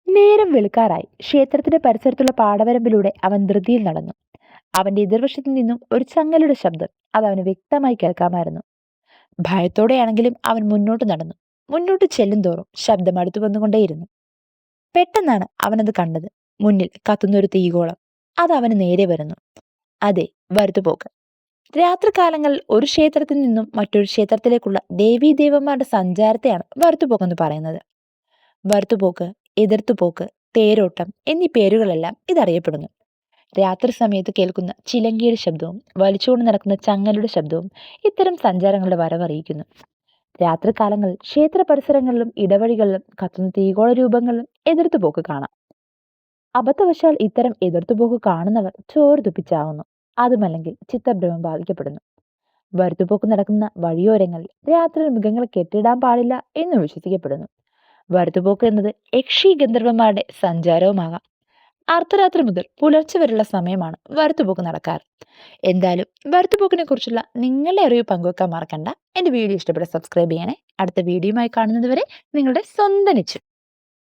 നേരം വെളുക്കാറായി. ക്ഷേത്രത്തിന്റെ പരിസരത്തുള്ള പാടവരമ്പിലൂടെ അവൻ ധൃതിയിൽ നടന്നു. അവന്റെ എതിർവശത്തു നിന്നും ഒരു ചങ്ങലയുടെ ശബ്ദം അത് അവന് വ്യക്തമായി കേൾക്കാമായിരുന്നു. ഭയത്തോടെയാണെങ്കിലും അവൻ മുന്നോട്ട് നടന്നു. മുന്നോട്ട് ചെല്ലുംതോറും ശബ്ദം അടുത്തു വന്നുകൊണ്ടേയിരുന്നു. പെട്ടെന്നാണ് അവനത് കണ്ടത്. മുന്നിൽ കത്തുന്നൊരു തീഗോളം. അത് അവന് നേരെ വരുന്നു. അതെ, വരുത്തുപോക്ക്. രാത്രികാലങ്ങളിൽ ഒരു ക്ഷേത്രത്തിൽ നിന്നും മറ്റൊരു ക്ഷേത്രത്തിലേക്കുള്ള ദേവീദേവന്മാരുടെ സഞ്ചാരത്തെയാണ് വരുത്തുപോക്കെന്ന് പറയുന്നത്. വരുത്തുപോക്ക്, എതിർത്തുപോക്ക്, തേരോട്ടം എന്നീ പേരുകളെല്ലാം ഇതറിയപ്പെടുന്നു. രാത്രി സമയത്ത് കേൾക്കുന്ന ചിലങ്കിയുടെ ശബ്ദവും വലിച്ചുകൊണ്ട് നടക്കുന്ന ചങ്ങലയുടെ ശബ്ദവും ഇത്തരം സഞ്ചാരങ്ങളുടെ വരവറിയിക്കുന്നു. രാത്രികാലങ്ങളിൽ ക്ഷേത്ര പരിസരങ്ങളിലും ഇടവഴികളിലും കത്തുന്ന തീഗോള രൂപങ്ങളിലും എതിർത്തുപോക്ക് കാണാം. അബദ്ധവശാൽ ഇത്തരം എതിർത്തുപോക്ക് കാണുന്നവർ ചോറ് തുപ്പിച്ചാവുന്നു. അതുമല്ലെങ്കിൽ ചിത്തഭ്രമം ബാധിക്കപ്പെടുന്നു. വരുത്തുപോക്ക് നടക്കുന്ന വഴിയോരങ്ങളിൽ രാത്രിയിൽ മൃഗങ്ങളെ കെട്ടിടാൻ പാടില്ല എന്ന് വിശ്വസിക്കപ്പെടുന്നു. വരുത്തുപോക്ക് എന്നത് യക്ഷി ഗന്ധർവന്മാരുടെ സഞ്ചാരവുമാകാം. അർദ്ധരാത്രി മുതൽ പുലർച്ചെ വരെയുള്ള സമയമാണ് വരുത്തുപോക്ക് നടക്കാറ്. എന്തായാലും വരുത്തുപോക്കിനെ കുറിച്ചുള്ള നിങ്ങളുടെ അറിവ് പങ്കുവെക്കാൻ മറക്കണ്ട. എൻ്റെ വീഡിയോ ഇഷ്ടപ്പെട്ട സബ്സ്ക്രൈബ് ചെയ്യണേ. അടുത്ത വീഡിയോയുമായി കാണുന്നത് വരെ നിങ്ങളുടെ സ്വന്തം നിച്ചു.